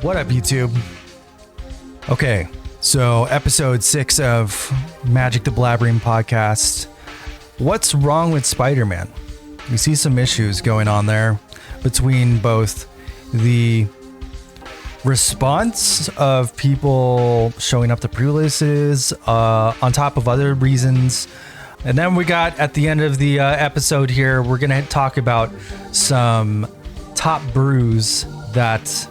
What up, YouTube? Okay, so episode 6 of Magic the Blabbering podcast. What's wrong with Spider-Man? We see some issues going on there between both the response of people showing up to pre-releases on top of other reasons. And then we got at the end of the episode here, we're going to talk about some top brews that,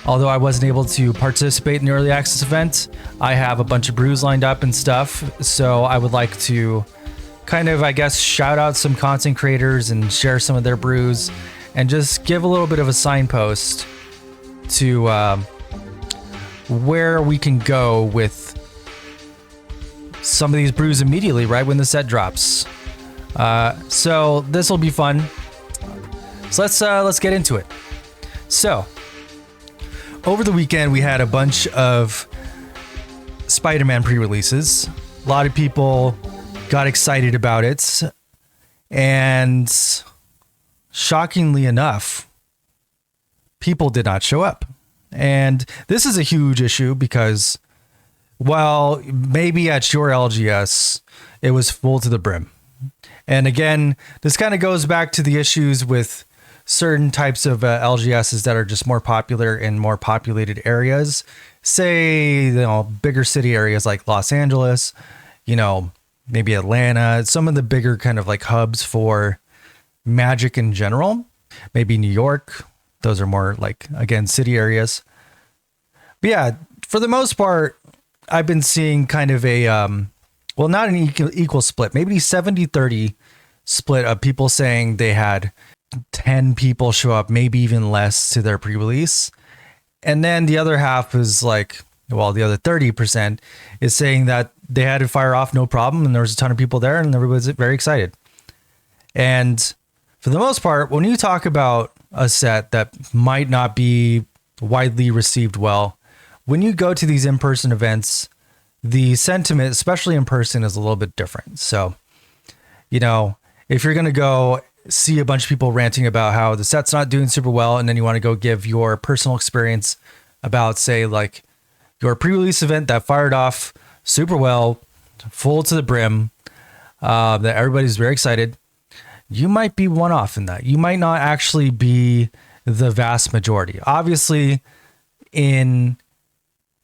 although I wasn't able to participate in the early access event, I have a bunch of brews lined up and stuff. So I would like to kind of, I guess, shout out some content creators and share some of their brews and just give a little bit of a signpost to where we can go with some of these brews immediately, right when the set drops. So this will be fun. So let's get into it. So over the weekend, we had a bunch of Spider-Man pre-releases. A lot of people got excited about it, and shockingly enough, people did not show up. And this is a huge issue because, while maybe at your LGS, it was full to the brim. And again, this kind of goes back to the issues with certain types of LGSs that are just more popular in more populated areas. Say, bigger city areas like Los Angeles, maybe Atlanta, some of the bigger kind of like hubs for Magic in general. Maybe New York. Those are more like, again, city areas. But yeah, for the most part, I've been seeing kind of a, not an equal split, maybe 70-30 split of people saying they had 10 people show up, maybe even less, to their pre-release. And then the other half is like, the other 30% is saying that they had to fire off no problem and there was a ton of people there and everybody's very excited. And for the most part, when you talk about a set that might not be widely received well, when you go to these in-person events, the sentiment, especially in person, is a little bit different. So, if you're going to go see a bunch of people ranting about how the set's not doing super well, and then you want to go give your personal experience about, say, like your pre-release event that fired off super well, full to the brim, that everybody's very excited, you might be one off in that. You might not actually be the vast majority. Obviously, in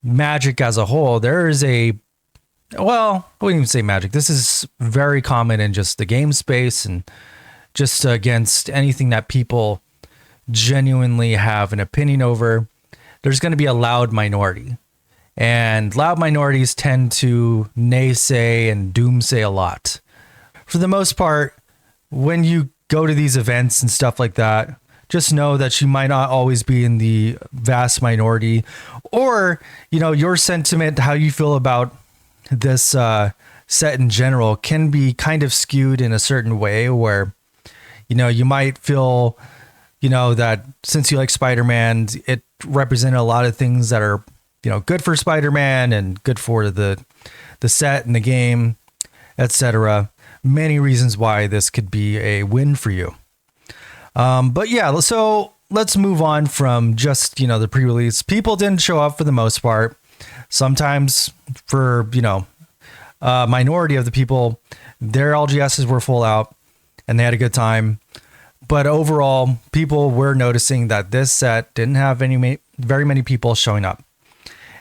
Magic as a whole, there is I wouldn't even say Magic. This is very common in just the game space and just against anything that people genuinely have an opinion over. There's going to be a loud minority, and loud minorities tend to naysay and doomsay a lot. For the most part, when you go to these events and stuff like that, just know that you might not always be in the vast minority, or, your sentiment, how you feel about this set in general can be kind of skewed in a certain way where, you might feel, that since you like Spider-Man, it represented a lot of things that are, good for Spider-Man and good for the set and the game, etc. Many reasons why this could be a win for you. But yeah, so let's move on from just, the pre-release. People didn't show up for the most part. Sometimes for, a minority of the people, their LGSs were full out and they had a good time. But overall, people were noticing that this set didn't have very many people showing up.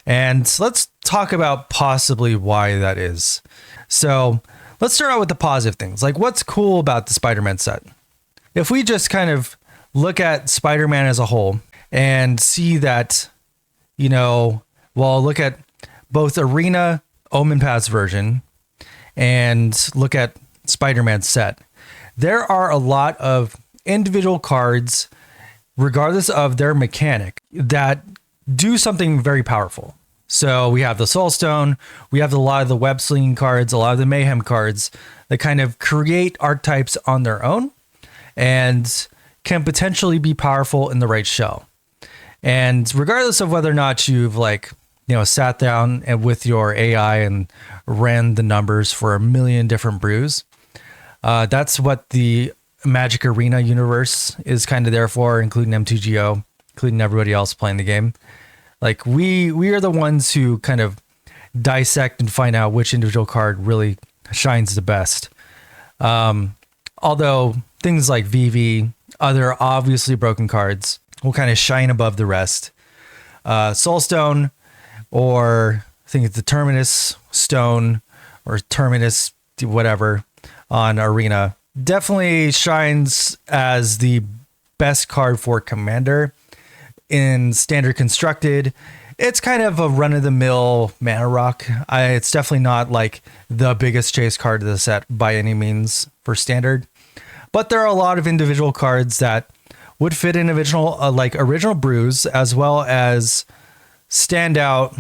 And let's talk about possibly why that is. So let's start out with the positive things. Like, what's cool about the Spider-Man set? If we just kind of look at Spider-Man as a whole and see that, look at both Arena Omen Pass version and look at Spider-Man set, there are a lot of individual cards, regardless of their mechanic, that do something very powerful. So we have the Soul Stone, we have a lot of the web slinging cards, a lot of the mayhem cards that kind of create archetypes on their own and can potentially be powerful in the right shell. And regardless of whether or not you've sat down and with your AI and ran the numbers for a million different brews, that's what the Magic Arena universe is kind of there for, including MTGO. including everybody else playing the game. Like we are the ones who kind of dissect and find out which individual card really shines the best. Although things like VV, other obviously broken cards, will kind of shine above the rest. Soulstone, or I think it's the Terminus Stone or Terminus whatever on Arena, definitely shines as the best card for Commander. In Standard Constructed, it's kind of a run-of-the-mill mana rock. It's definitely not like the biggest chase card of the set by any means for Standard. But there are a lot of individual cards that would fit in original brews, as well as stand out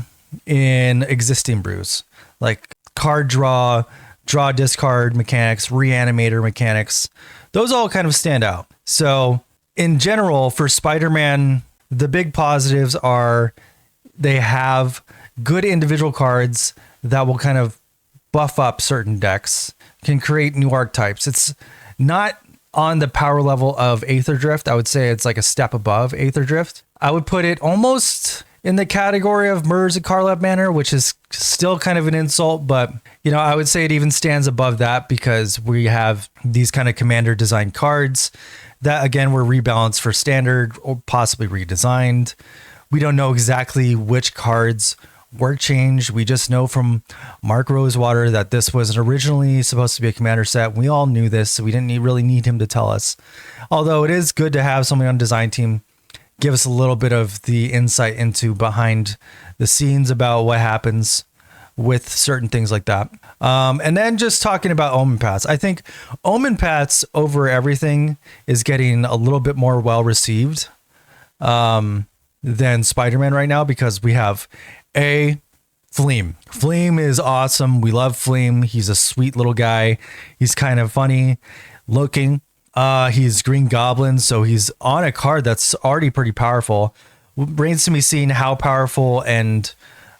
in existing brews. Like card draw discard mechanics, reanimator mechanics. Those all kind of stand out. So in general, for Spider-Man, the big positives are they have good individual cards that will kind of buff up certain decks, can create new archetypes. It's not on the power level of Aether Drift. I would say it's like a step above Aether Drift. I would put it almost in the category of Murs and Karlab Manor, which is still kind of an insult, but I would say it even stands above that because we have these kind of Commander designed cards that again were rebalanced for Standard or possibly redesigned. We don't know exactly which cards were changed. We just know from Mark Rosewater that this was originally supposed to be a Commander set. We all knew this, so we didn't really need him to tell us. Although it is good to have somebody on design team give us a little bit of the insight into behind the scenes about what happens with certain things like that. And then just talking about Omen Paths. I think Omen Paths over everything is getting a little bit more well received than Spider-Man right now, because we have Fleem. Fleem is awesome. We love Fleem. He's a sweet little guy. He's kind of funny looking. He's Green Goblin, so he's on a card that's already pretty powerful. Remains to be seen how powerful and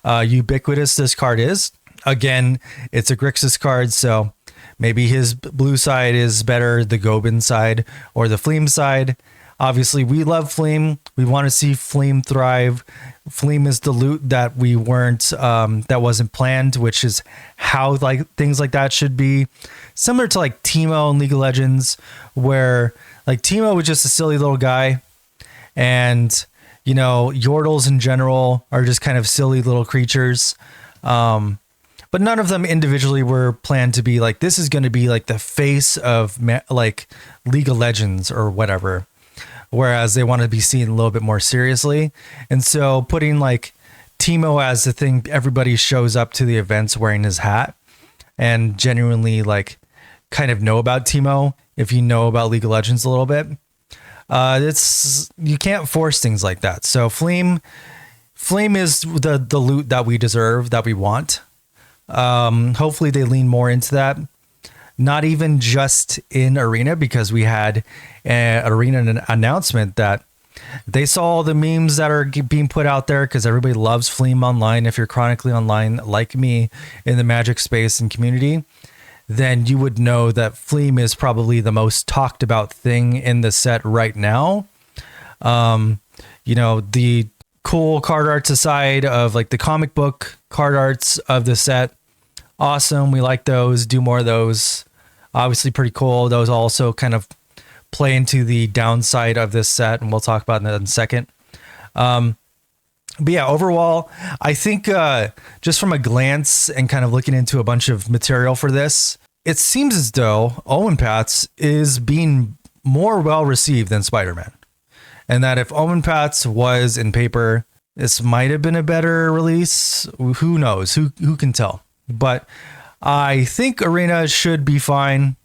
ubiquitous this card is. Again, it's a Grixis card, so maybe his blue side is better, the Gobin side or the Fleem side. Obviously, we love Fleem. We want to see Fleem thrive. Fleem is the loot that we weren't, that wasn't planned, which is how things like that should be. Similar to like Teemo in League of Legends, where like Teemo was just a silly little guy, and Yordles in general are just kind of silly little creatures. But none of them individually were planned to be like, this is going to be like the face of like League of Legends or whatever. Whereas they want to be seen a little bit more seriously. And so putting like Teemo as the thing, everybody shows up to the events wearing his hat and genuinely like kind of know about Teemo. If you know about League of Legends a little bit, you can't force things like that. So Fleem is the loot that we deserve, that we want. Hopefully they lean more into that. Not even just in Arena, because we had an Arena announcement that they saw all the memes that are being put out there, because everybody loves Fleem online. If you're chronically online like me in the Magic space and community, then you would know that Fleem is probably the most talked about thing in the set right now. The cool card arts aside of like the comic book card arts of the set, awesome. We like those. Do more of those. Obviously pretty cool. Those also kind of play into the downside of this set, and we'll talk about that in a second. But yeah, overall, I think just from a glance and kind of looking into a bunch of material for this, it seems as though Omen Paths is being more well received than Spider-Man. And that if Omen Paths was in paper, this might have been a better release. Who knows? Who can tell? But I think Arena should be fine.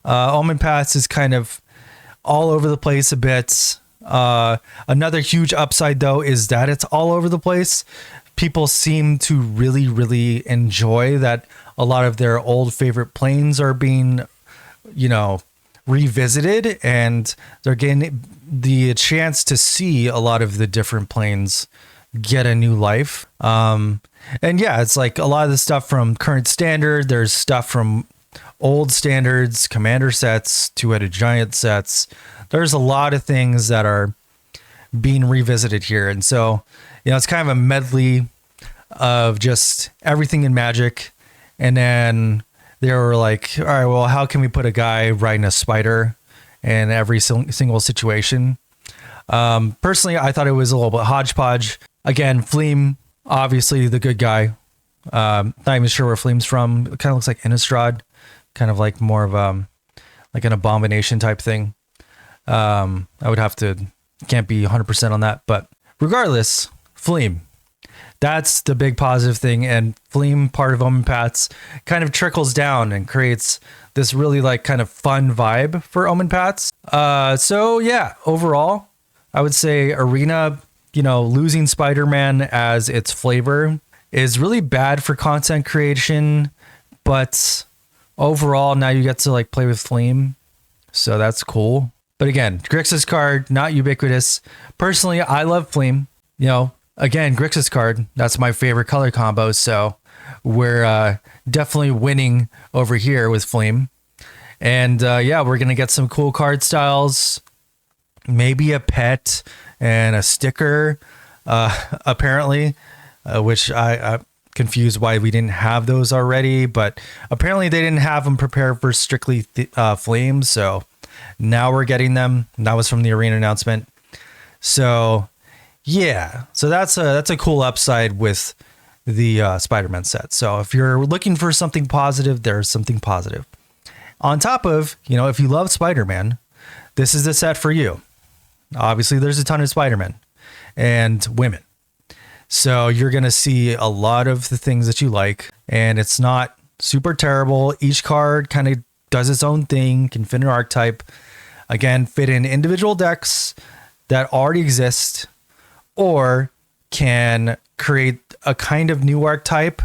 Omen Paths is kind of all over the place a bit. Another huge upside, though, is that it's all over the place. People seem to really, really enjoy that a lot of their old favorite planes are being, revisited, and they're getting the chance to see a lot of the different planes get a new life. And yeah, it's like a lot of the stuff from current standard. There's stuff from old standards, commander sets, two-headed giant sets. There's a lot of things that are being revisited here. And so, it's kind of a medley of just everything in Magic. And then they were like, all right, well, how can we put a guy riding a spider in every single situation? Personally, I thought it was a little bit hodgepodge. Again, Fleem, obviously the good guy. Not even sure where Fleem's from. It kind of looks like Innistrad, kind of like more of like an abomination type thing. I would have to, can't be 100% on that, but regardless, Fleem. That's the big positive thing, and Fleem, part of Omen Paths, kind of trickles down and creates this really like kind of fun vibe for Omen Paths. So yeah, overall, I would say Arena, losing Spider-Man as its flavor is really bad for content creation, but overall now you get to like play with Fleem, so that's cool. But again, GRIXIS card, not ubiquitous. Personally, I love Fleem. Again, GRIXIS card, that's my favorite color combo, so we're definitely winning over here with Fleem. And yeah, we're going to get some cool card styles, maybe a pet and a sticker, apparently, which I'm confused why we didn't have those already, but apparently they didn't have them prepared for strictly Fleem, so now we're getting them. That was from the arena announcement. So yeah, so that's a cool upside with the Spider-Man set. So if you're looking for something positive, there's something positive. On top of, if you love Spider-Man, this is the set for you. Obviously, there's a ton of Spider-Man and women. So you're going to see a lot of the things that you like, and it's not super terrible. Each card kind of does its own thing, can fit an archetype. Again, fit in individual decks that already exist, or can create a kind of new archetype,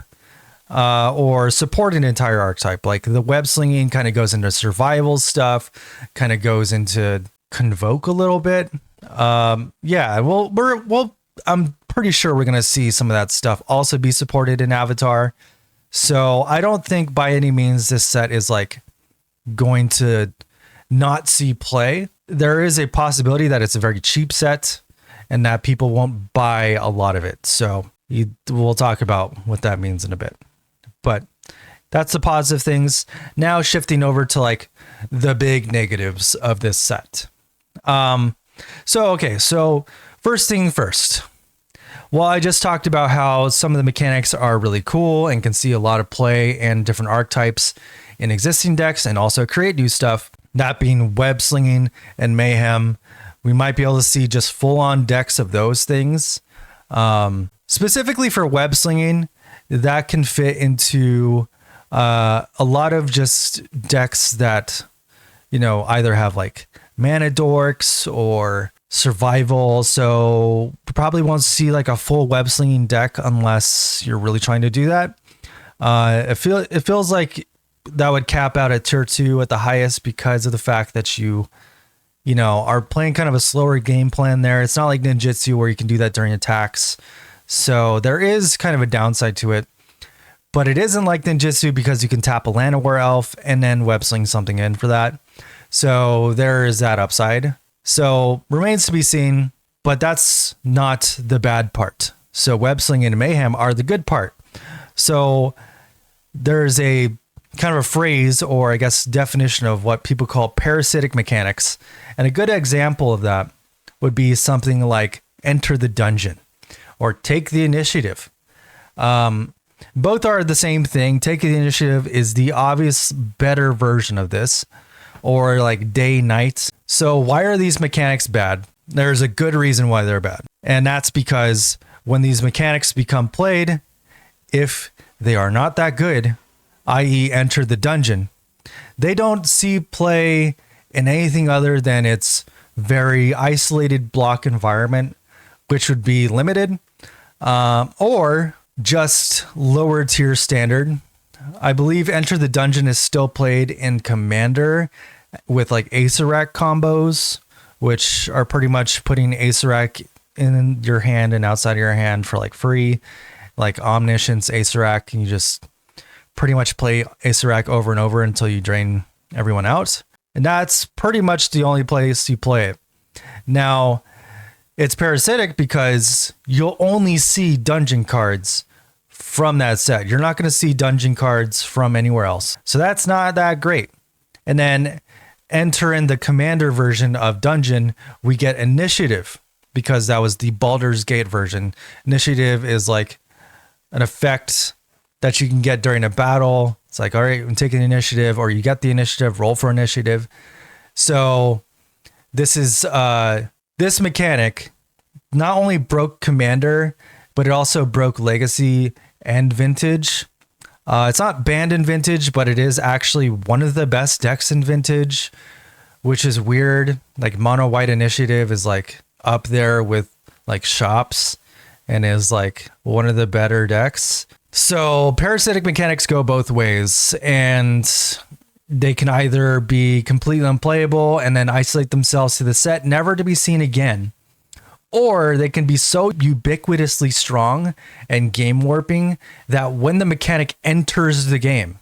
or support an entire archetype. Like the web slinging kind of goes into survival stuff, kind of goes into convoke a little bit. Yeah, well, I'm pretty sure we're going to see some of that stuff also be supported in Avatar. So I don't think by any means this set is like going to not see play. There is a possibility that it's a very cheap set and that people won't buy a lot of it. So we'll talk about what that means in a bit. But that's the positive things. Now shifting over to like the big negatives of this set. So first thing first. Well, I just talked about how some of the mechanics are really cool and can see a lot of play and different archetypes in existing decks and also create new stuff. That being web slinging and mayhem. We might be able to see just full on decks of those things. Specifically for web slinging, that can fit into a lot of just decks that, either have like mana dorks or survival. So probably won't see like a full web slinging deck unless you're really trying to do that. It feels like that would cap out at tier 2 at the highest because of the fact that you are playing kind of a slower game plan there. It's not like ninjutsu where you can do that during attacks. So there is kind of a downside to it, but it isn't like ninjutsu because you can tap a Llanowar Elf and then web sling something in for that. So there is that upside. So remains to be seen, but that's not the bad part. So web sling and mayhem are the good part. So there's a kind of a phrase, or I guess definition of what people call parasitic mechanics. And a good example of that would be something like enter the dungeon or take the initiative. Both are the same thing. Take the initiative is the obvious better version of this, or like day night. So why are these mechanics bad? There's a good reason why they're bad. And that's because when these mechanics become played, if they are not that good, i.e. enter the dungeon, they don't see play in anything other than its very isolated block environment, which would be limited, or just lower tier standard. I believe enter the dungeon is still played in Commander with like Acerak combos, which are pretty much putting Acerak in your hand and outside of your hand for like free, like Omniscience, Acerak, and you just pretty much play Acerak over and over until you drain everyone out. And that's pretty much the only place you play it. Now, It's parasitic because you'll only see dungeon cards from that set. You're not going to see dungeon cards from anywhere else. So that's not that great. And then enter in the commander version of dungeon, we get initiative because that was the Baldur's Gate version. Initiative is like an effect that you can get during a battle. It's like, all right, I'm taking initiative, or you get the initiative, roll for initiative. So this is this mechanic not only broke Commander, but it also broke Legacy and Vintage. It's not banned in Vintage, but it is actually one of the best decks in Vintage, which is weird. Like Mono White Initiative is like up there with like Shops and is like one of the better decks. So parasitic mechanics go both ways, and they can either be completely unplayable and then isolate themselves to the set, never to be seen again, or they can be so ubiquitously strong and game warping that when the mechanic enters the game,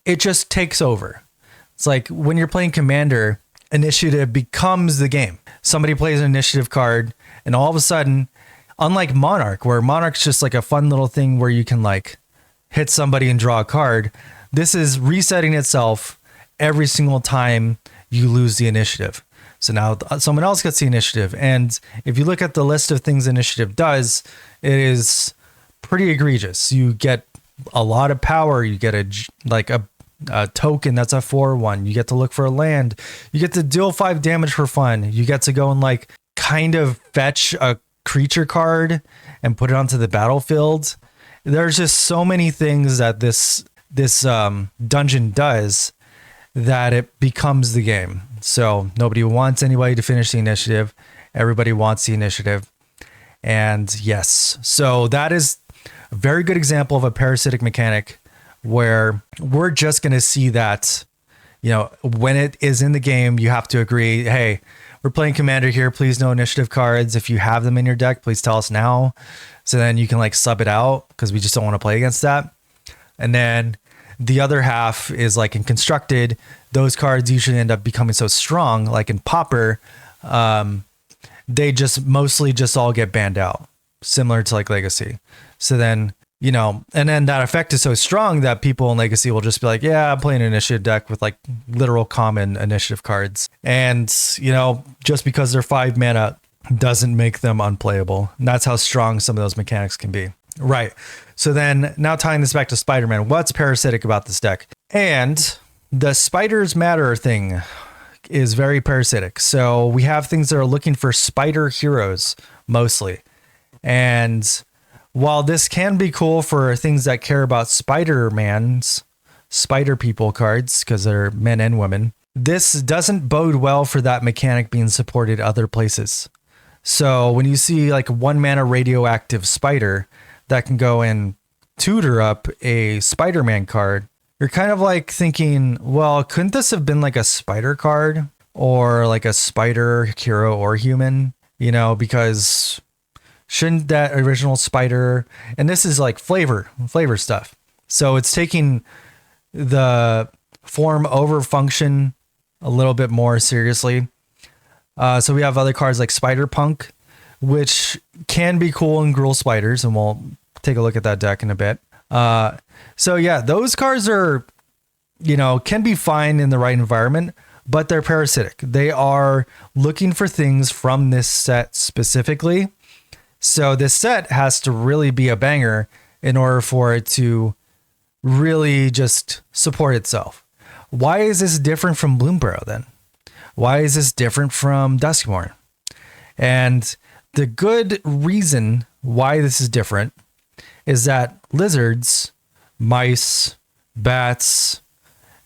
it just takes over. It's like when you're playing Commander, initiative becomes the game. Somebody plays an initiative card, and all of a sudden, unlike Monarch, where Monarch's just like a fun little thing where you can like hit somebody and draw a card, this is resetting itself every single time you lose the initiative. So now someone else gets the initiative. And if you look at the list of things initiative does, it is pretty egregious. You get a lot of power. You get a token that's a 4/1. You get to look for a land. You get to deal 5 damage for fun. You get to go and like kind of fetch a creature card and put it onto the battlefield. There's just so many things that this dungeon does that it becomes the game. So nobody wants anybody to finish the initiative. Everybody wants the initiative. And yes, so that is a very good example of a parasitic mechanic where we're just going to see that, you know, when it is in the game, you have to agree, hey, we're playing Commander here. Please no initiative cards. If you have them in your deck, please tell us now. So then you can like sub it out because we just don't want to play against that. And then the other half is like in Constructed, those cards usually end up becoming so strong, like in Pauper, they just mostly just all get banned out, similar to like Legacy. So then, you know, and then that effect is so strong that people in Legacy will just be like, yeah, I'm playing an initiative deck with like literal common initiative cards. And, you know, just because they're 5 mana doesn't make them unplayable. And that's how strong some of those mechanics can be. Right. So then now tying this back to Spider-Man, what's parasitic about this deck? And the Spiders Matter thing is very parasitic. So we have things that are looking for spider heroes mostly. And while this can be cool for things that care about Spider-Man's spider people cards, because they're men and women, this doesn't bode well for that mechanic being supported other places. So when you see like 1 mana radioactive spider that can go and tutor up a Spider-Man card, you're kind of like thinking, well, couldn't this have been like a spider card or like a spider hero or human, you know, because shouldn't that original spider, and this is like flavor stuff. So it's taking the form over function a little bit more seriously. So we have other cards like Spider Punk, which can be cool in GRUUL Spiders, and we'll take a look at that deck in a bit. So yeah, those cards are, you know, can be fine in the right environment, but they're parasitic. They are looking for things from this set specifically. So this set has to really be a banger in order for it to really just support itself. Why is this different from Bloomburrow then? Why is this different from Duskmourn? And the good reason why this is different is that lizards, mice, bats,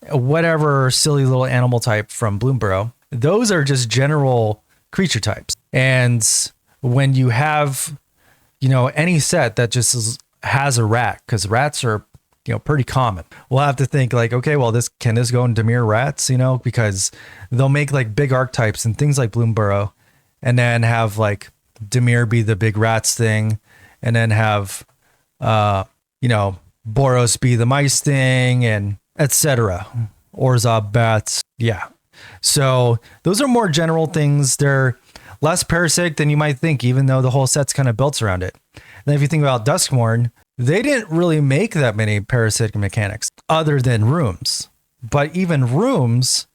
whatever silly little animal type from Bloomburrow, those are just general creature types. And when you have, you know, any set that just has a rat, because rats are, you know, pretty common, we'll have to think like, okay, well, can this go in Dimir rats, you know, because they'll make like big archetypes and things like Bloomburrow, and then have like Dimir be the big rats thing, and then have, you know, Boros be the mice thing, and etc. Orzhov bats. Yeah. So those are more general things. They're less parasitic than you might think, even though the whole set's kind of built around it. And then if you think about Duskmourn, they didn't really make that many parasitic mechanics other than rooms. But even rooms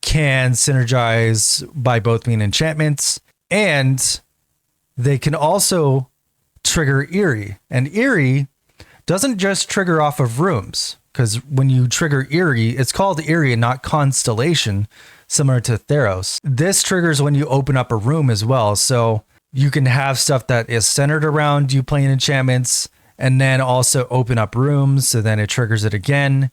can synergize by both being enchantments, and they can also trigger Eerie. And Eerie doesn't just trigger off of rooms, because when you trigger Eerie, it's called Eerie and not Constellation, similar to Theros. This triggers when you open up a room as well. So you can have stuff that is centered around you playing enchantments and then also open up rooms. So then it triggers it again.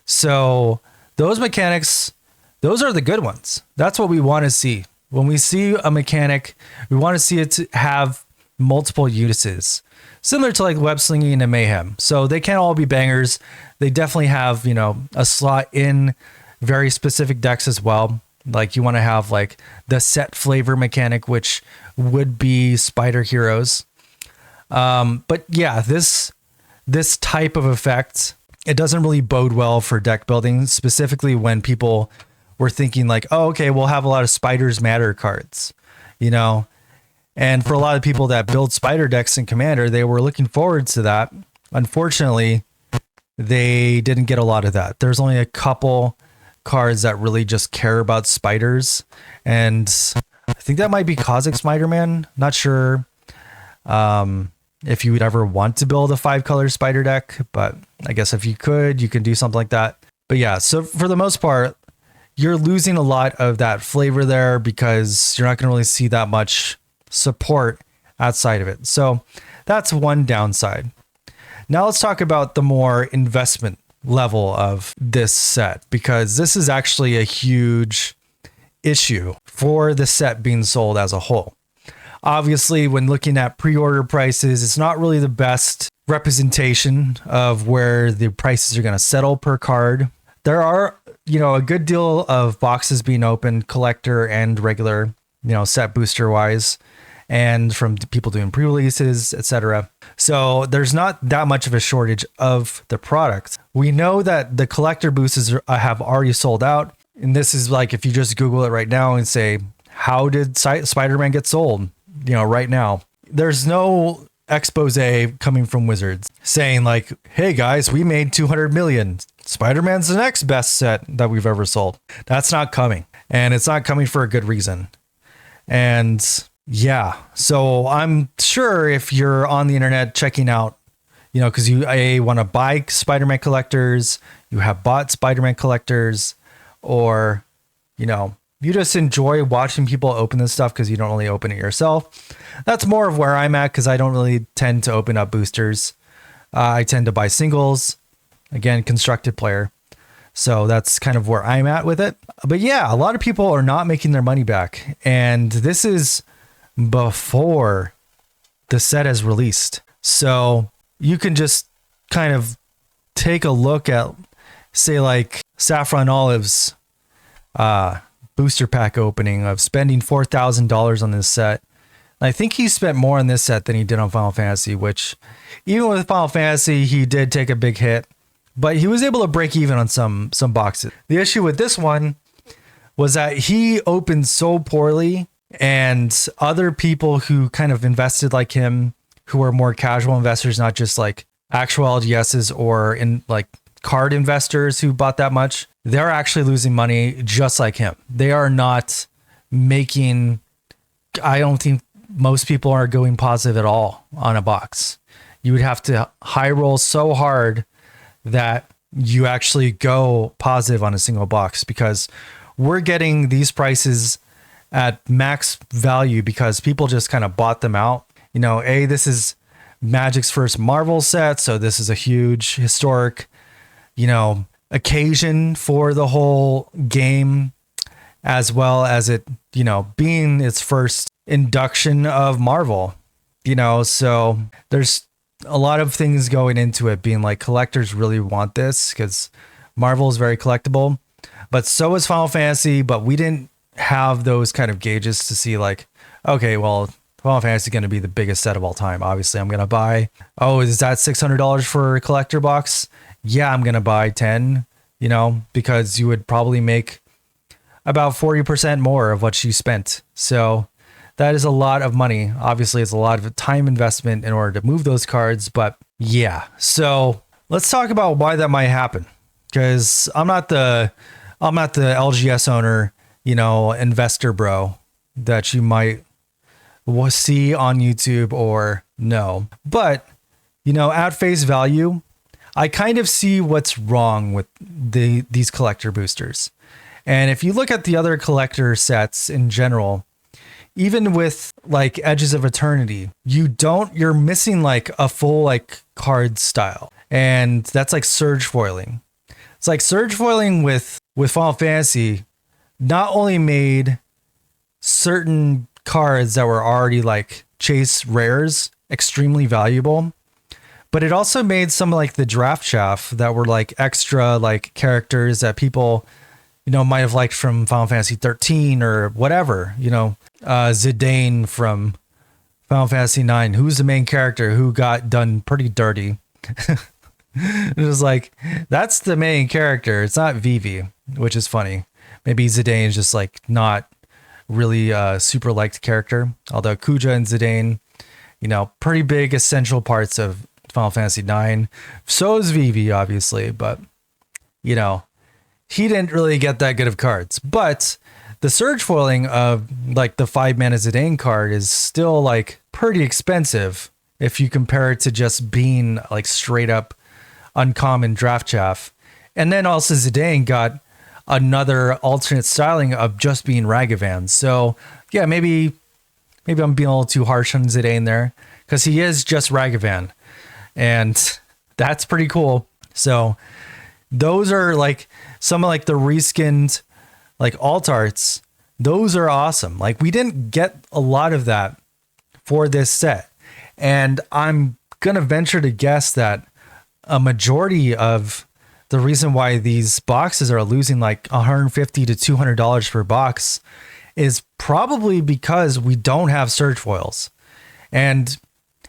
So those mechanics, those are the good ones. That's what we want to see. When we see a mechanic, we want to see it to have multiple uses, similar to like web slinging and mayhem. So they can't all be bangers. They definitely have, a slot in very specific decks as well. Like you want to have like the set flavor mechanic, which would be Spider Heroes. But yeah, this type of effect, it doesn't really bode well for deck building, specifically when people were thinking like, oh, okay, we'll have a lot of Spiders Matter cards, and for a lot of people that build spider decks in Commander, they were looking forward to that. Unfortunately, they didn't get a lot of that. There's only a couple cards that really just care about spiders. And I think that might be Cosmic Spider-Man. Not sure if you would ever want to build a 5-color spider deck, but I guess if you could, you can do something like that. But yeah, so for the most part, you're losing a lot of that flavor there because you're not going to really see that much support outside of it. So that's one downside. Now let's talk about the more investment level of this set, because this is actually a huge issue for the set being sold as a whole. Obviously, when looking at pre-order prices, it's not really the best representation of where the prices are going to settle per card. There are, a good deal of boxes being opened, collector and regular, set booster wise, and from people doing pre-releases, etc. So there's not that much of a shortage of the product. We know that the collector boosters have already sold out. And this is like, if you just Google it right now and say, how did Spider-Man get sold? Right now, there's no expose coming from Wizards saying like, hey guys, we made 200 million. Spider-Man's the next best set that we've ever sold. That's not coming. And it's not coming for a good reason. And yeah, so I'm sure if you're on the internet checking out, because you want to buy Spider-Man collectors, you have bought Spider-Man collectors, or, you just enjoy watching people open this stuff because you don't really open it yourself. That's more of where I'm at, because I don't really tend to open up boosters. I tend to buy singles, again, constructed player. So that's kind of where I'm at with it. But yeah, a lot of people are not making their money back. And this is before the set is released. So you can just kind of take a look at, say, like Saffron Olive's booster pack opening of spending $4,000 on this set. And I think he spent more on this set than he did on Final Fantasy, which even with Final Fantasy, he did take a big hit, but he was able to break even on some boxes. The issue with this one was that he opened so poorly, and other people who kind of invested like him, who are more casual investors, not just like actual LGSs or in like card investors who bought that much, they're actually losing money just like him. They are not making, I don't think most people are going positive at all on a box. You would have to high roll so hard that you actually go positive on a single box, because we're getting these prices at max value because people just kind of bought them out. This is Magic's first Marvel set, so this is a huge historic, occasion for the whole game, as well as it, being its first induction of Marvel, so there's a lot of things going into it being like collectors really want this because Marvel is very collectible, but so is Final Fantasy. But we didn't have those kind of gauges to see like, okay, well, Final Fantasy is going to be the biggest set of all time. Obviously, I'm going to buy, is that $600 for a collector box? Yeah, I'm going to buy 10, because you would probably make about 40% more of what you spent. So that is a lot of money. Obviously, it's a lot of time investment in order to move those cards, but yeah. So let's talk about why that might happen, because I'm not the LGS owner, investor bro that you might see on YouTube or know. But, at face value, I kind of see what's wrong with these collector boosters. And if you look at the other collector sets in general, even with like Edges of Eternity, you're missing like a full like card style. And that's like surge foiling. It's like surge foiling with Final Fantasy not only made certain cards that were already like chase rares extremely valuable, but it also made some like the draft chaff that were like extra like characters that people, might have liked from Final Fantasy 13 or whatever, Zidane from Final Fantasy 9, who's the main character who got done pretty dirty. It was like, that's the main character. It's not Vivi, which is funny. Maybe Zidane is just like not really a super liked character. Although Kuja and Zidane, pretty big essential parts of Final Fantasy 9. So is Vivi, obviously, but he didn't really get that good of cards. But the surge foiling of like the 5-mana Zidane card is still like pretty expensive if you compare it to just being like straight up uncommon draft chaff. And then also Zidane got another alternate styling of just being Ragavan. So yeah, maybe I'm being a little too harsh on Zidane there, because he is just Ragavan, and that's pretty cool. So those are like some of like the reskinned like alt arts. Those are awesome. Like we didn't get a lot of that for this set, and I'm gonna venture to guess that a majority of the reason why these boxes are losing like $150 to $200 per box is probably because we don't have surge foils. And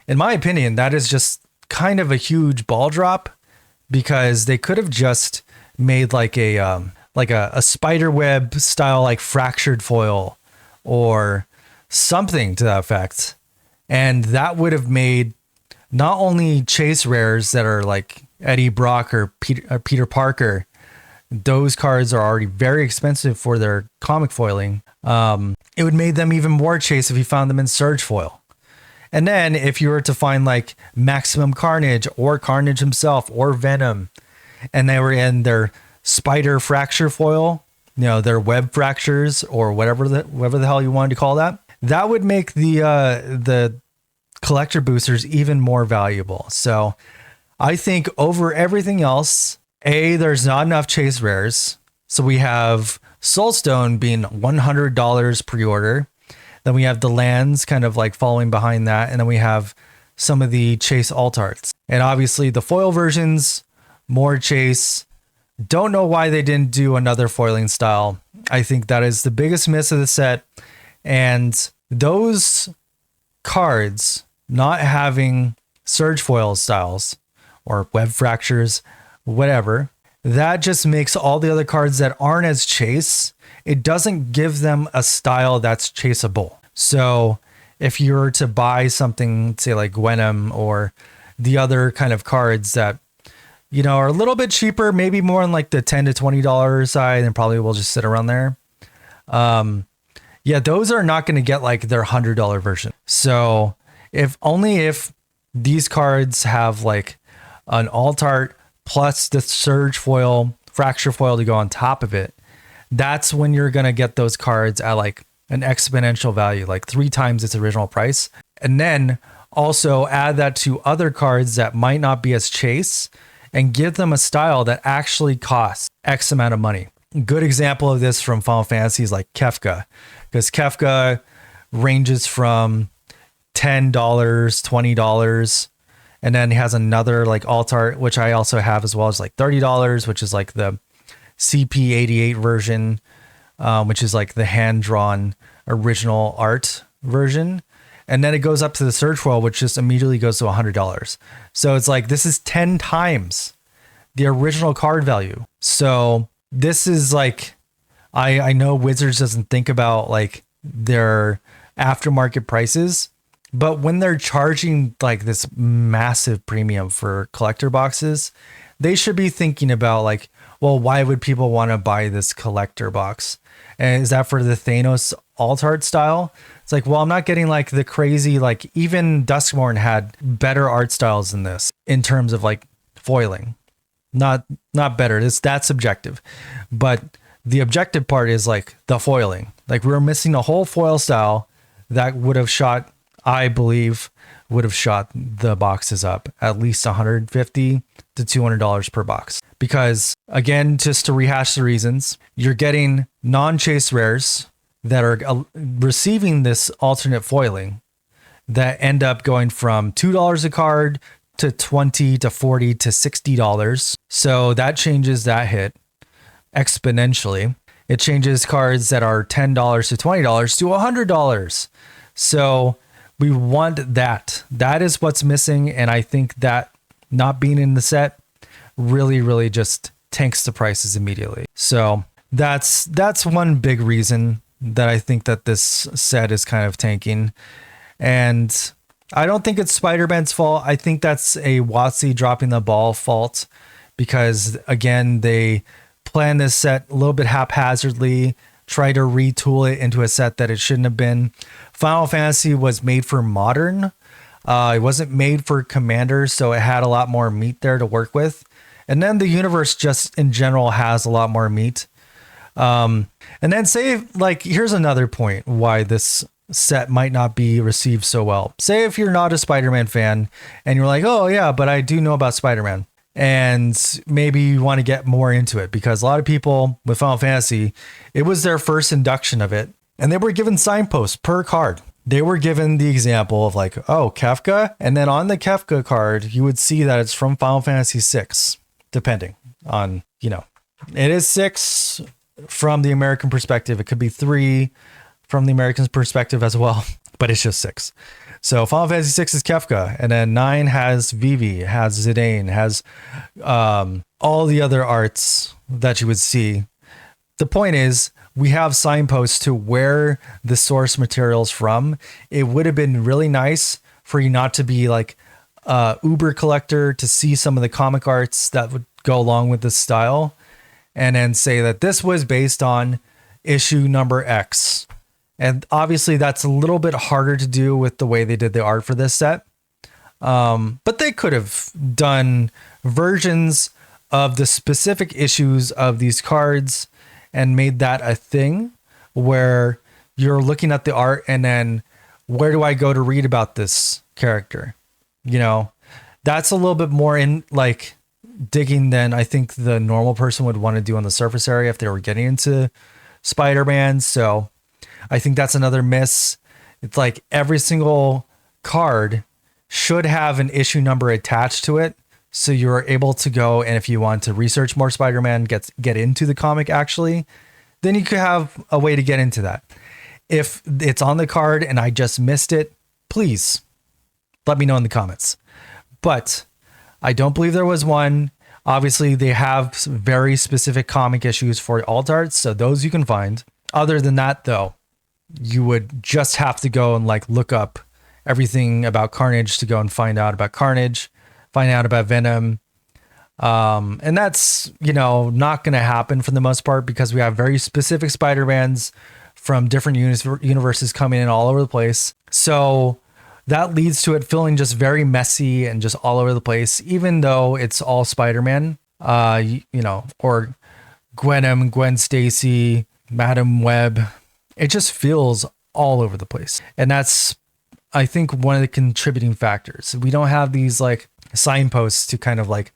in my opinion, that is just kind of a huge ball drop, because they could have just made like a spider web style, like fractured foil or something to that effect. And that would have made not only chase rares that are like Eddie Brock or Peter Parker, those cards are already very expensive for their comic foiling. It would made them even more chase if you found them in surge foil. And then if you were to find like Maximum Carnage or Carnage himself or Venom, and they were in their spider fracture foil, their web fractures or whatever the hell you wanted to call that, that would make the collector boosters even more valuable. So I think over everything else, there's not enough chase rares. So we have Soulstone being $100 pre-order. Then we have the lands kind of like following behind that. And then we have some of the chase alt arts. And obviously the foil versions, more chase. Don't know why they didn't do another foiling style. I think that is the biggest miss of the set. And those cards not having surge foil styles or web fractures, whatever, that just makes all the other cards that aren't as chase, it doesn't give them a style that's chaseable. So if you were to buy something, say like Gwenom or the other kind of cards that, are a little bit cheaper, maybe more on like the $10 to $20 side, and probably will just sit around there. Yeah, those are not going to get like their $100 version. So if these cards have like an alt art plus the surge foil, fracture foil to go on top of it, that's when you're going to get those cards at like an exponential value, like 3 times its original price. And then also add that to other cards that might not be as chase and give them a style that actually costs X amount of money. Good example of this from Final Fantasy is like Kefka, because Kefka ranges from $10, $20, and then he has another like alt art, which I also have as well, as like $30, which is like the CP88 version, which is like the hand-drawn original art version. And then it goes up to the surge foil, which just immediately goes to $100. So it's like, this is 10 times the original card value. So this is like, I know Wizards doesn't think about like their aftermarket prices. But when they're charging like this massive premium for collector boxes, they should be thinking about like, well, why would people want to buy this collector box? And is that for the Thanos alt art style? It's like, well, I'm not getting like the crazy, like even Duskmourn had better art styles than this in terms of like foiling. Not better. That's subjective. But the objective part is like the foiling. Like we were missing a whole foil style that would have shot, I believe, would have shot the boxes up at least $150 to $200 per box. Because again, just to rehash the reasons, you're getting non-chase rares that are receiving this alternate foiling that end up going from $2 a card to $20 to $40 to $60. So that changes that hit exponentially. It changes cards that are $10 to $20 to $100. So we want that. That is what's missing. And I think that not being in the set really just tanks the prices immediately. So that's one big reason that I think that this set is kind of tanking. And I don't think it's Spider-Man's fault. I think that's a WotC dropping the ball fault, because again, they planned this set a little bit haphazardly, try to retool it into a set that it shouldn't have been. Final Fantasy was made for Modern. It wasn't made for Commander, so it had a lot more meat there to work with. And then the universe just in general has a lot more meat. And then say, like, here's another point why this set might not be received so well. Say if you're not a Spider-Man fan and you're like, oh yeah, but I do know about Spider-Man. And maybe you want to get more into it, because a lot of people with Final Fantasy, it was their first induction of it. And they were given signposts per card. They were given the example of like, oh, Kefka. And then on the Kefka card, you would see that it's from Final Fantasy VI, depending on, you know, it is 6 from the American perspective. It could be 3 from the American perspective as well, but it's just 6. So Final Fantasy VI is Kefka, and then 9 has Vivi, has Zidane, has all the other arts that you would see. The point is, we have signposts to where the source material's from. It would have been really nice for you not to be like Uber collector, to see some of the comic arts that would go along with this style, and then say that this was based on issue number X. And obviously that's a little bit harder to do with the way they did the art for this set. But they could have done versions of the specific issues of these cards and made that a thing where you're looking at the art and then where do I go to read about this character? You know, that's a little bit more in like digging than I think the normal person would want to do on the surface area if they were getting into Spider-Man. So I think that's another miss. It's like every single card should have an issue number attached to it, so you're able to go, and if you want to research more Spider-Man, get into the comic actually, then you could have a way to get into that. If it's on the card and I just missed it, please let me know in the comments. But I don't believe there was one. Obviously, they have very specific comic issues for alt arts, so those you can find. Other than that, though, you would just have to go and like look up everything about Carnage to go and find out about Carnage, find out about Venom. And that's, you know, not going to happen for the most part, because we have very specific Spider-Mans from different universes coming in all over the place. So that leads to it feeling just very messy and just all over the place, even though it's all Spider-Man, you know, or Gwen Stacy, Madam Web. It just feels all over the place. And that's, I think, one of the contributing factors. We don't have these like signposts to kind of like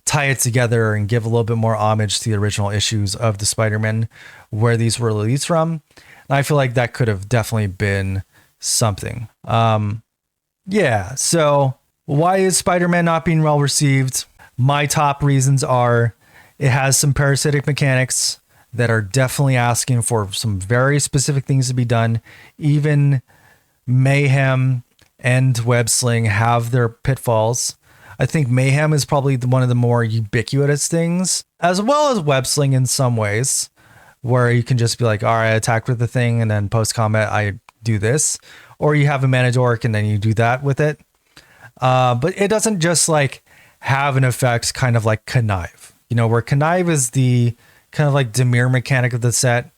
tie it together and give a little bit more homage to the original issues of the Spider-Man where these were released from. And I feel like that could have definitely been something. Yeah. So why is Spider-Man not being well received? My top reasons are it has some parasitic mechanics that are definitely asking for some very specific things to be done. Even Mayhem and Web Sling have their pitfalls. I think Mayhem is probably one of the more ubiquitous things, as well as Web Sling in some ways, where you can just be like, all right, I attacked with the thing, and then post combat, I do this, or you have a mana dork and then you do that with it. But it doesn't just like have an effect kind of like connive, you know, where connive is the kind of like demure mechanic of the set.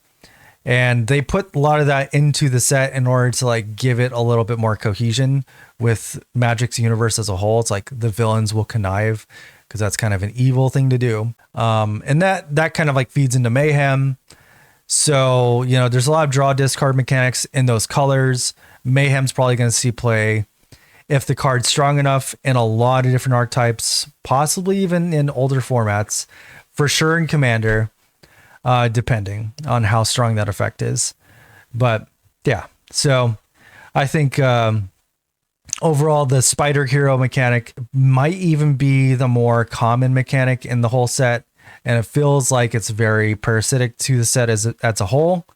And they put a lot of that into the set in order to like give it a little bit more cohesion with Magic's universe as a whole. It's like the villains will connive because that's kind of an evil thing to do. And that kind of like feeds into mayhem. So, you know, there's a lot of draw discard mechanics in those colors. Mayhem's probably going to see play if the card's strong enough in a lot of different archetypes, possibly even in older formats, for sure in Commander. Depending on how strong that effect is. But yeah, so I think overall the Spider Hero mechanic might even be the more common mechanic in the whole set. And it feels like it's very parasitic to the set as a whole.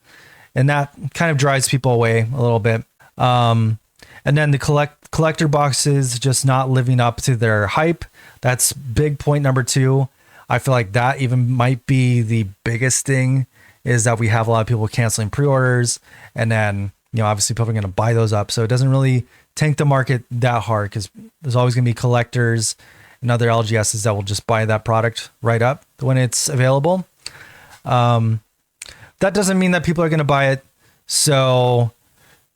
And that kind of drives people away a little bit. And then the collector boxes just not living up to their hype. That's big point number 2. I feel like that even might be the biggest thing, is that we have a lot of people canceling pre-orders, and then, you know, obviously people are going to buy those up. So it doesn't really tank the market that hard, because there's always going to be collectors and other LGSs that will just buy that product right up when it's available. That doesn't mean that people are going to buy it. So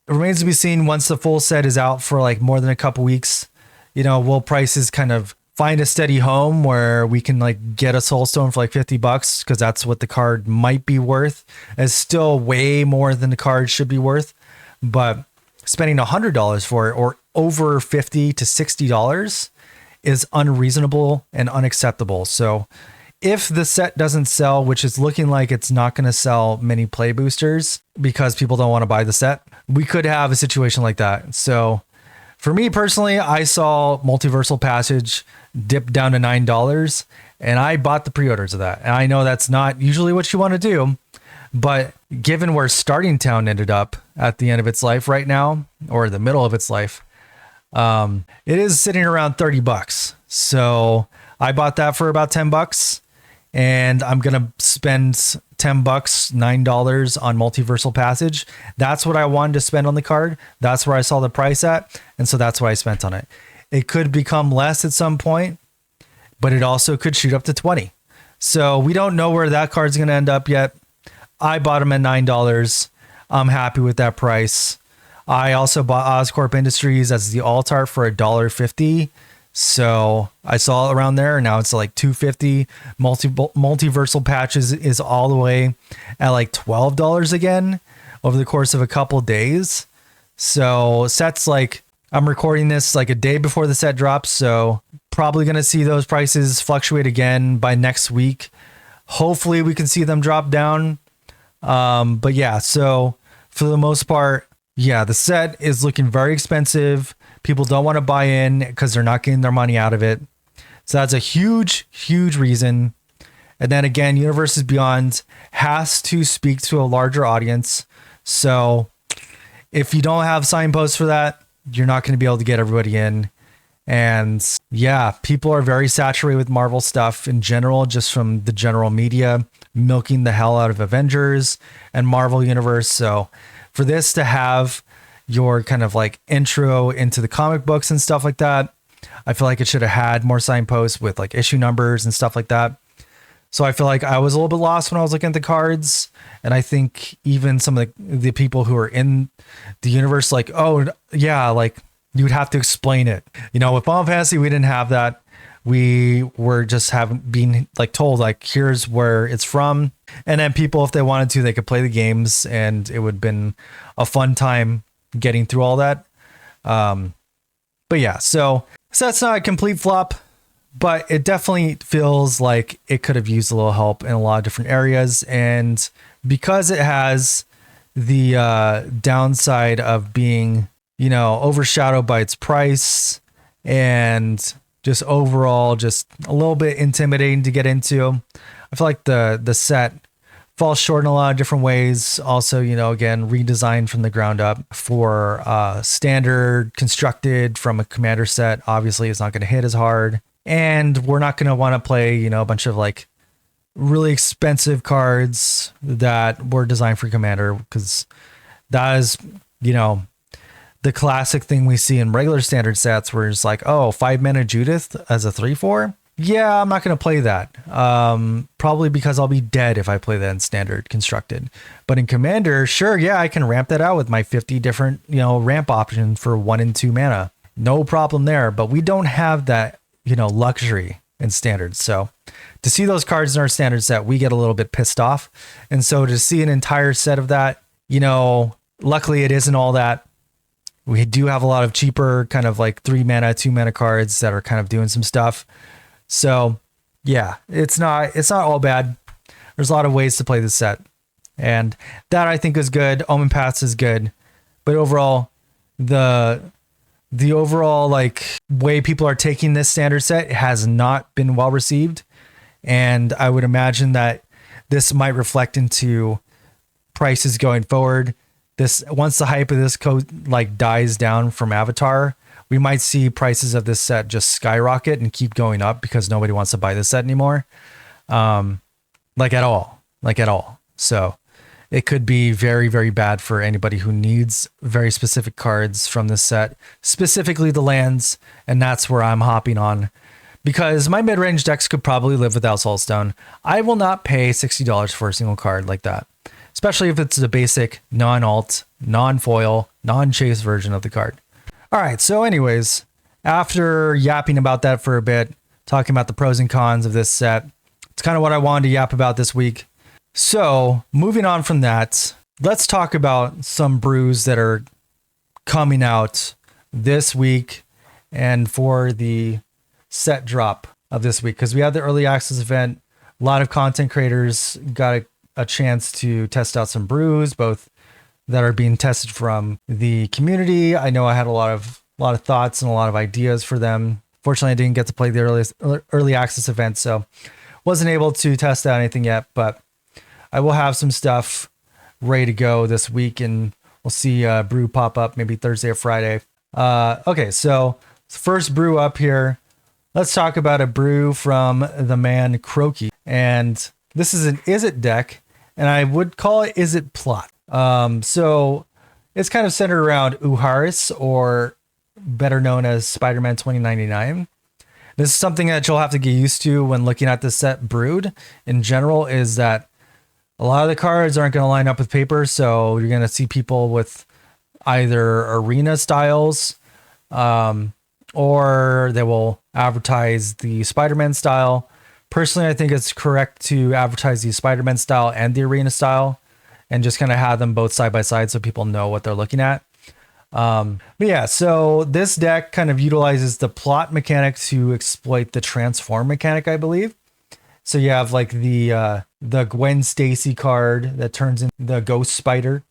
it remains to be seen once the full set is out for like more than a couple weeks. You know, will prices kind of find a steady home where we can like get a Soulstone for like $50, because that's what the card might be worth. It's still way more than the card should be worth, but spending $100 for it, or over $50 to $60, is unreasonable and unacceptable. So if the set doesn't sell, which is looking like it's not going to sell many play boosters because people don't want to buy the set, we could have a situation like that. So for me personally, I saw Multiversal Passage dip down to $9, and I bought the pre-orders of that. And I know that's not usually what you want to do, but given where Starting Town ended up at the end of its life right now, or the middle of its life, it is sitting around $30. So I bought that for about $10, and I'm going to spend $10, $9 on Multiversal Passage. That's what I wanted to spend on the card. That's where I saw the price at. And so that's what I spent on it. It could become less at some point, but it also could shoot up to 20. So we don't know where that card's going to end up yet. I bought them at $9. I'm happy with that price. I also bought Oscorp Industries as the alt art for $1.50. So I saw it around there, and now it's like $2.50. Multiversal Patches is all the way at like $12 again over the course of a couple days. So sets, like, I'm recording this like a day before the set drops, so probably going to see those prices fluctuate again by next week. Hopefully we can see them drop down. But yeah, so for the most part, yeah, the set is looking very expensive. People don't want to buy in because they're not getting their money out of it. So that's a huge, huge reason. And then again, Universes Beyond has to speak to a larger audience. So if you don't have signposts for that, you're not going to be able to get everybody in. And yeah, people are very saturated with Marvel stuff in general, just from the general media milking the hell out of Avengers and Marvel Universe. So for this to have your kind of like intro into the comic books and stuff like that, I feel like it should have had more signposts with like issue numbers and stuff like that. So I feel like I was a little bit lost when I was looking at the cards. And I think even some of the people who are in the universe, like, oh yeah, like you would have to explain it. You know, with Final Fantasy, we didn't have that. We were just being like told, like, here's where it's from. And then people, if they wanted to, they could play the games, and it would have been a fun time getting through all that. But yeah, so that's not a complete flop, but it definitely feels like it could have used a little help in a lot of different areas. And because it has the downside of being, you know, overshadowed by its price and just overall just a little bit intimidating to get into, I feel like the set falls short in a lot of different ways. Also, you know, again, redesigned from the ground up for standard constructed from a commander set. Obviously, it's not going to hit as hard. And we're not going to want to play, you know, a bunch of like really expensive cards that were designed for commander, because that is you know, the classic thing we see in regular standard sets where it's like, oh, 5-mana Judith as a 3/4. Yeah, I'm not going to play that. Probably because I'll be dead if I play that in standard constructed. But in Commander, sure, yeah, I can ramp that out with my 50 different, ramp options for 1 and 2 mana. No problem there. But we don't have that, luxury in standard. So to see those cards in our standard set, we get a little bit pissed off. And so to see an entire set of that, luckily it isn't all that. We do have a lot of cheaper kind of like 3-mana, 2-mana cards that are kind of doing some stuff. So yeah, it's not all bad. There's a lot of ways to play this set, and that I think is good. Omen Paths is good, but overall, the overall like way people are taking this standard set has not been well received, and I would imagine that this might reflect into prices going forward. This once the hype of this code like dies down from Avatar, we might see prices of this set just skyrocket and keep going up because nobody wants to buy this set anymore. Like at all. So it could be very, very bad for anybody who needs very specific cards from this set, specifically the lands. And that's where I'm hopping on, because my mid-range decks could probably live without Soulstone. I will not pay $60 for a single card like that, especially if it's the basic non-alt, non-foil, non-chase version of the card. All right, so anyways, after yapping about that for a bit, talking about the pros and cons of this set, it's kind of what I wanted to yap about this week. So moving on from that, let's talk about some brews that are coming out this week and for the set drop of this week, because we had the early access event. A lot of content creators got a chance to test out some brews, both that are being tested from the community. I know I had a lot of thoughts and a lot of ideas for them. Fortunately, I didn't get to play the early access event, so wasn't able to test out anything yet, but I will have some stuff ready to go this week, and we'll see a brew pop up maybe Thursday or Friday. Okay, so first brew up here. Let's talk about a brew from the man Croaky, and this is an IZZET deck, and I would call it IZZET plot. So it's kind of centered around Uharis, or better known as Spiderman 2099. This is something that you'll have to get used to when looking at the set brewed in general, is that a lot of the cards aren't going to line up with paper. So you're going to see people with either arena styles, or they will advertise the Spider-Man style. Personally, I think it's correct to advertise the Spider-Man style and the arena style, and just kind of have them both side by side so people know what they're looking at. But yeah, so this deck kind of utilizes the plot mechanic to exploit the transform mechanic, I believe. So you have like the Gwen Stacy card that turns into the Ghost Spider.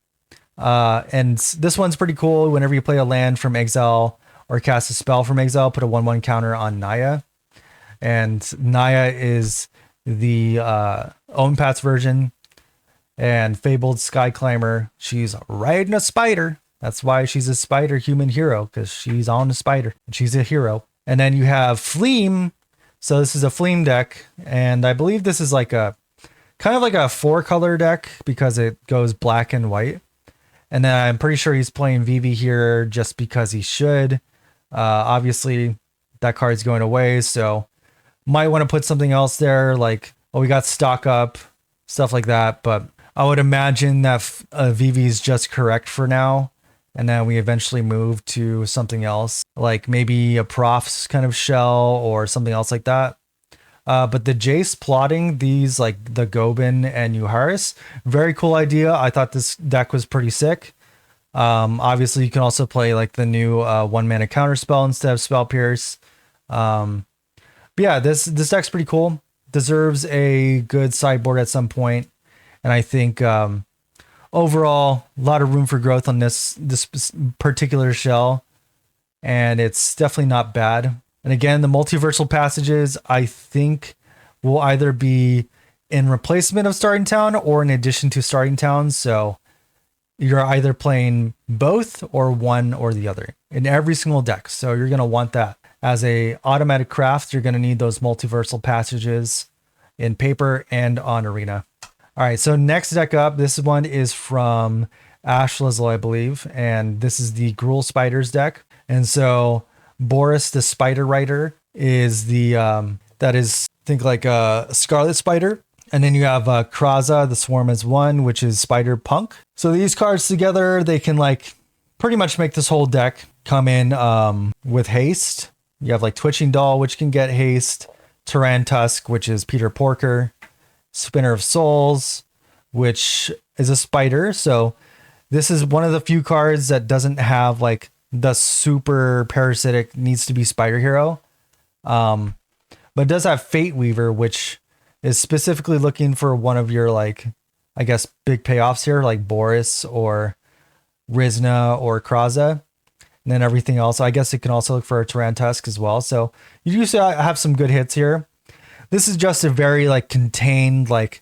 And this one's pretty cool. Whenever you play a land from exile or cast a spell from exile, put a 1/1 counter on Naya. And Naya is the Omen Paths version. And Fabled Sky Climber, she's riding a spider. That's why she's a spider human hero, because she's on a spider. She's a hero. And then you have Fleem. So this is a Fleem deck, and I believe this is like a kind of like a 4-color deck because it goes black and white. And then I'm pretty sure he's playing Vivi here just because he should. Obviously, that card's going away, so might want to put something else there, like, oh, we got stock up, stuff like that. But I would imagine that Vivi is just correct for now. And then we eventually move to something else, like maybe a Prof's kind of shell or something else like that. But the Jace plotting these, like the Gobin and Uharis, very cool idea. I thought this deck was pretty sick. Obviously, you can also play like the new 1-mana counter spell instead of Spell Pierce. But yeah, this deck's pretty cool. Deserves a good sideboard at some point. And I think overall, a lot of room for growth on this particular shell, and it's definitely not bad. And again, the multiversal passages, I think, will either be in replacement of Starting Town or in addition to Starting Town. So you're either playing both or one or the other in every single deck. So you're going to want that. As a automatic craft, you're going to need those multiversal passages in paper and on arena. All right, so next deck up, this one is from Ash Lizzle, I believe. And this is the GRUUL Spiders deck. And so Boris, the Spider Rider, is the, that is, think like a Scarlet Spider. And then you have Kraza, the Swarm is 1, which is Spider Punk. So these cards together, they can like pretty much make this whole deck come in with haste. You have like Twitching Doll, which can get haste. Tyran Tusk, which is Peter Porker. Spinner of Souls, which is a spider. So this is one of the few cards that doesn't have like the super parasitic needs to be spider hero. But it does have Fate Weaver, which is specifically looking for one of your like, I guess, big payoffs here, like Boris or Rizna or Kraza. And then everything else, I guess it can also look for a Tyran Tusk as well. So you usually have some good hits here. This is just a very like contained, like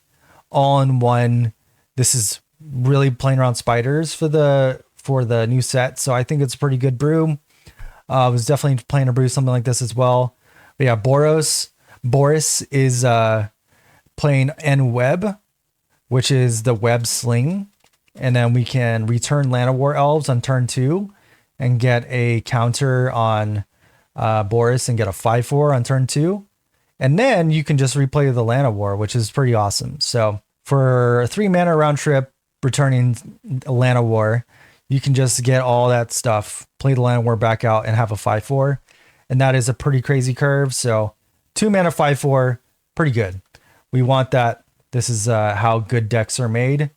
all in one. This is really playing around spiders for the new set. So I think it's a pretty good brew. I was definitely playing a brew something like this as well. But yeah, Boris is playing N-Web, which is the web sling. And then we can return Land of War Elves on turn 2 and get a counter on Boris and get a 5/4 on turn 2. And then you can just replay the Land of War, which is pretty awesome. So for a 3 mana round trip, returning Land of War, you can just get all that stuff, play the Land of War back out and have a 5/4. And that is a pretty crazy curve. So 2 mana 5/4, pretty good. We want that. This is how good decks are made.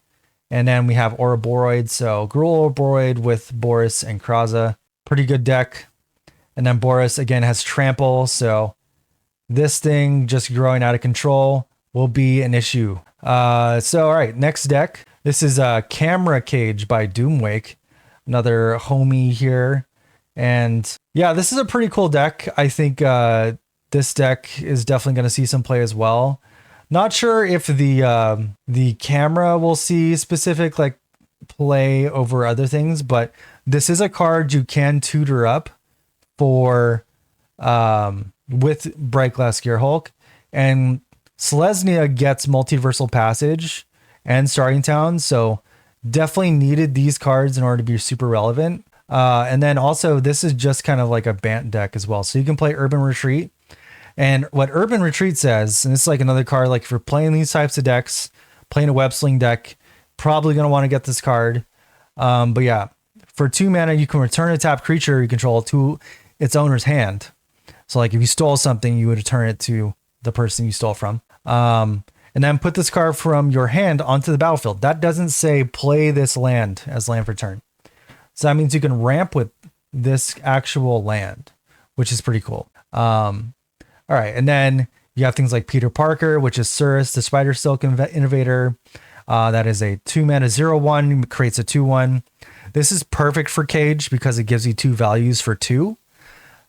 And then we have Ouroboros. So GRUUL Ouroboros with Boris and Kraza. Pretty good deck. And then Boris again has Trample. So this thing just growing out of control will be an issue. So all right, next deck. This is Camera Cage by Doomwake. Another homie here. And yeah, this is a pretty cool deck. I think this deck is definitely going to see some play as well. Not sure if the camera will see specific like play over other things, but this is a card you can tutor up for with Brightglass Gearhulk, and Selesnya gets Multiversal Passage and Starting Town, so definitely needed these cards in order to be super relevant. And then also this is just kind of like a Bant deck as well, so you can play Urban Retreat. And what Urban Retreat says, and this is like another card, like if you're playing these types of decks, playing a Web Sling deck, probably going to want to get this card. But yeah, for 2 mana, you can return a tapped creature you control to its owner's hand. So like if you stole something, you would return it to the person you stole from. And then put this card from your hand onto the battlefield. That doesn't say play this land as land for turn. So that means you can ramp with this actual land, which is pretty cool. All right, and then you have things like Peter Parker, which is Surus, the Spider Silk Innovator. That is a 2 mana 0/1, creates a 2/1. This is perfect for Cage because it gives you 2 values for 2.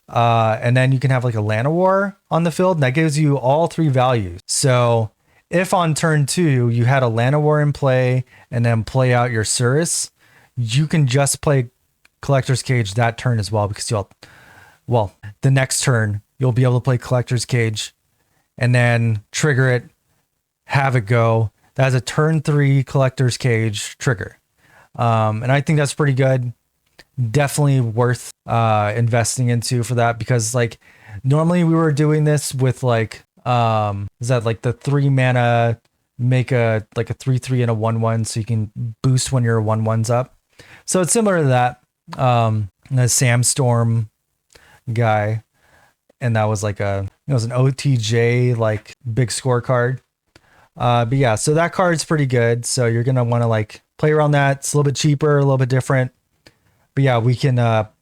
And then you can have like a Llanowar on the field, and that gives you all 3 values. So if on turn 2 you had a Llanowar in play and then play out your Surus, you can just play Collector's Cage that turn as well, because the next turn you'll be able to play Collector's Cage and then trigger it, have it go. That's a turn 3 Collector's Cage trigger. And I think that's pretty good. Definitely worth investing into for that, because like normally we were doing this with like, is that like the 3 mana, make a 3/3 and a 1/1 so you can boost when your 1/1's up. So it's similar to that. The Sandstorm guy. And that was like it was an OTJ like big scorecard. But yeah, so that card's pretty good. So you're going to want to like play around that. It's a little bit cheaper, a little bit different. But yeah, we can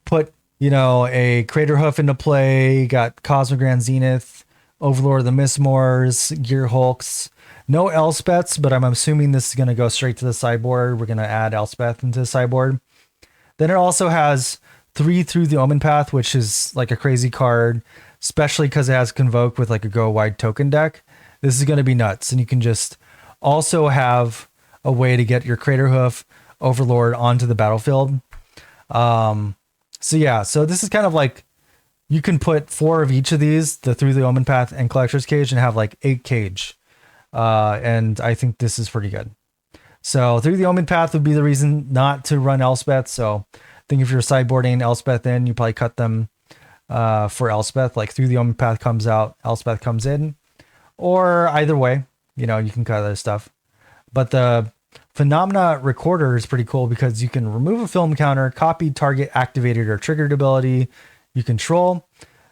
put, a Crater Hoof into play. Got Cosmic Grand Zenith, Overlord of the Mistmores, Gear Hulks. No Elspeths, but I'm assuming this is going to go straight to the sideboard. We're going to add Elspeth into the sideboard. Then it also has 3 Through the Omen Path, which is like a crazy card, especially because it has Convoke with like a go wide token deck. This is going to be nuts. And you can just also have a way to get your Crater Hoof Overlord onto the battlefield. So yeah, so this is kind of like, you can put 4 of each of these, the Through the Omen Path and Collector's Cage, and have like 8 Cage. And I think this is pretty good. So Through the Omen Path would be the reason not to run Elspeth. So I think if you're sideboarding Elspeth in, you probably cut them for Elspeth. Like Through the Omen Path comes out, Elspeth comes in. Or either way, you know, you can cut other stuff. But the Phenomena Recorder is pretty cool because you can remove a film counter, copy target activated or triggered ability you control.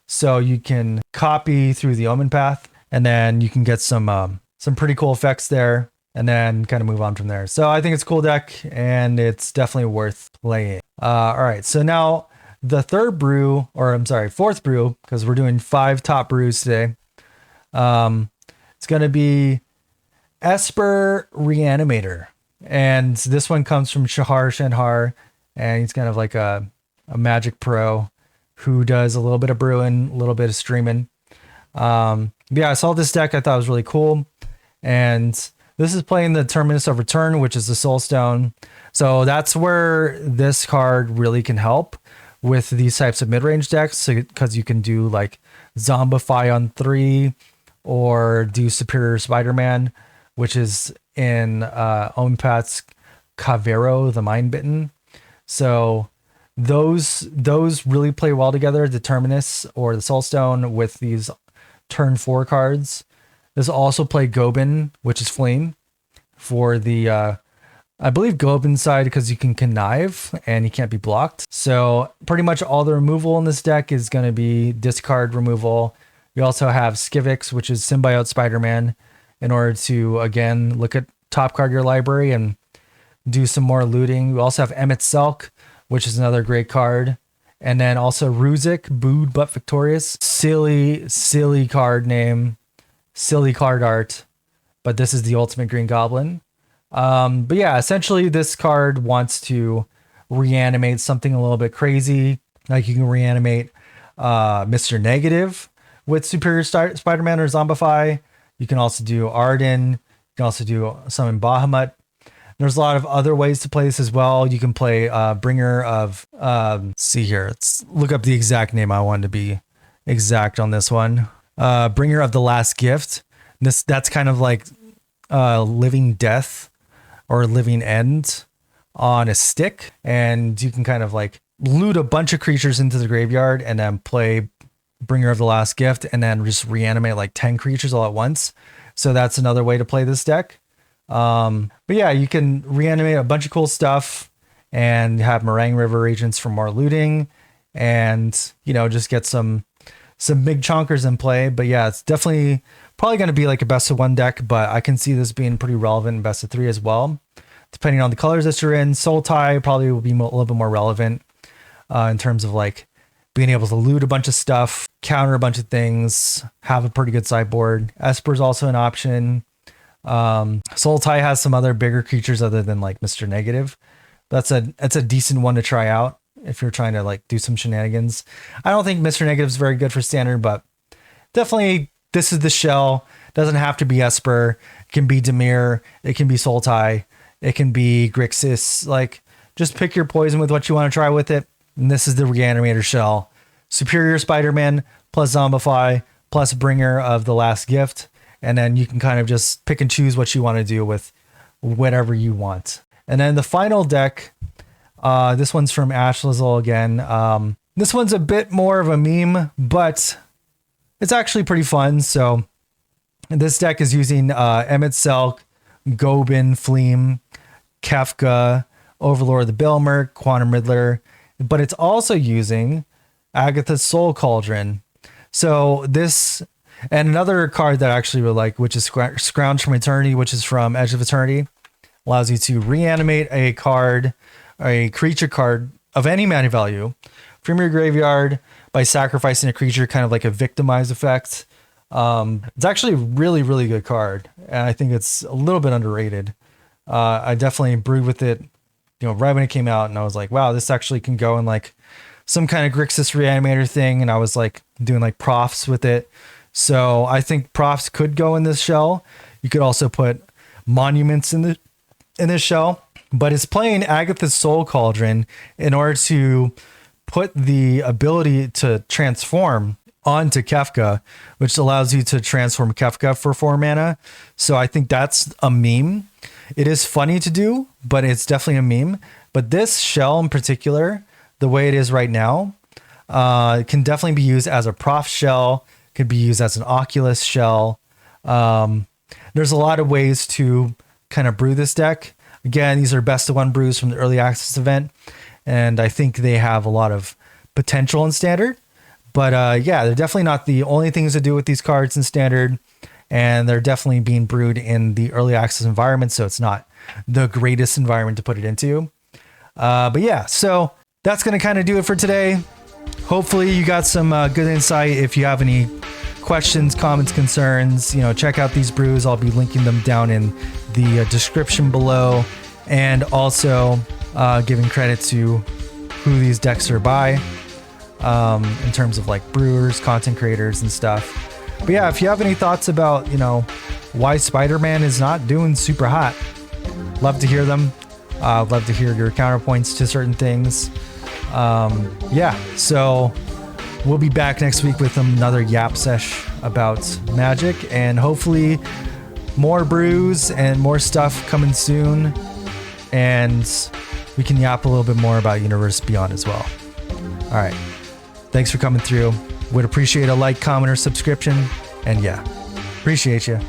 So you can copy Through the Omen Path, and then you can get some pretty cool effects there, and then kind of move on from there. So I think it's a cool deck, and it's definitely worth playing. All right, so now the fourth brew, because we're doing 5 top brews today. It's going to be ESPER Reanimator. And this one comes from Shahar Shenhar, and he's kind of like a Magic pro who does a little bit of brewing, a little bit of streaming. Yeah, I saw this deck. I thought it was really cool. And this is playing the Terminus of Return, which is the Soul Stone. So that's where this card really can help with these types of mid-range decks, because you can do like Zombify on 3 or do Superior Spider-Man, which is in Omenpath's Cavero, the Mind Bitten. So those really play well together, the Terminus or the Soulstone with these turn 4 cards. This also play Gobin, which is Flame, for the I believe Gobin side, because you can connive and he can't be blocked. So pretty much all the removal in this deck is going to be discard removal. We also have Skivix, which is Symbiote Spider-Man, in order to, again, look at top card of your library and do some more looting. We also have Emmett Selk, which is another great card. And then also Ruzik, Booed But Victorious. Silly card name, silly card art, but this is the ultimate Green Goblin. But yeah, essentially this card wants to reanimate something a little bit crazy. Like you can reanimate Mr. Negative with Superior Spider-Man or Zombify. You can also do Arden. You can also do summon Bahamut. There's a lot of other ways to play this as well. You can play Bringer of, see here, let's look up the exact name. I wanted to be exact on this one. Bringer of the Last Gift. That's kind of like Living Death or Living End on a stick. And you can kind of like loot a bunch of creatures into the graveyard and then play Bringer of the Last Gift and then just reanimate like 10 creatures all at once. So that's another way to play this deck. But yeah, you can reanimate a bunch of cool stuff and have Meringue River agents for more looting and, you know, just get some big chonkers in play. But yeah, it's definitely probably going to be like a best of 1 deck, but I can see this being pretty relevant in best of 3 as well. Depending on the colors that you're in, Soul Tie probably will be a little bit more relevant in terms of like being able to loot a bunch of stuff, counter a bunch of things, have a pretty good sideboard. Esper is also an option. Soul Tie has some other bigger creatures other than like Mr. Negative. That's a decent one to try out if you're trying to like do some shenanigans. I don't think Mr. Negative is very good for standard, but definitely this is the shell. Doesn't have to be Esper. It can be Dimir. It can be Soul Tie. It can be Grixis. Like just pick your poison with what you want to try with it. And this is the Reanimator shell. Superior Spider-Man plus Zombify plus Bringer of the Last Gift. And then you can kind of just pick and choose what you want to do with whatever you want. And then the final deck, this one's from Ash Lizzle again. This one's a bit more of a meme, but it's actually pretty fun. So this deck is using Emmett Selk, Gobin, Fleem, Kefka, Overlord of the Belmerk, Quantum Riddler, but it's also using Agatha's Soul Cauldron. So this, and another card that I actually really like, which is Scrounge from Eternity, which is from Edge of Eternity, allows you to reanimate a card, a creature card of any mana value from your graveyard by sacrificing a creature, kind of like a victimize effect. It's actually a really, really good card, and I think it's a little bit underrated. I definitely brewed with it, you know, right when it came out, and I was like, wow, this actually can go in like some kind of Grixis Reanimator thing, and I was like doing like profs with it. So I think profs could go in this shell. You could also put monuments in this shell, but it's playing Agatha's Soul Cauldron in order to put the ability to transform onto Kefka, which allows you to transform Kefka for 4 mana. So I think that's a meme. It is funny to do, but it's definitely a meme. But this shell in particular, the way it is right now, it can definitely be used as a prof shell, could be used as an Oculus shell. There's a lot of ways to kind of brew this deck. Again, these are best of one brews from the early access event, and I think they have a lot of potential in standard. But yeah, they're definitely not the only things to do with these cards in standard, and they're definitely being brewed in the early access environment, so it's not the greatest environment to put it into. But yeah, so that's going to kind of do it for today. Hopefully you got some good insight. If you have any questions, comments, concerns, check out these brews. I'll be linking them down in the description below, and also giving credit to who these decks are by, in terms of like brewers, content creators and stuff. But yeah, if you have any thoughts about, why Spider-Man is not doing super hot, love to hear them. Love to hear your counterpoints to certain things. Yeah, so we'll be back next week with another yap sesh about Magic, and hopefully more brews and more stuff coming soon, and we can yap a little bit more about Universe Beyond as well. All right, thanks for coming through. Would appreciate a like, comment, or subscription, and yeah, appreciate you.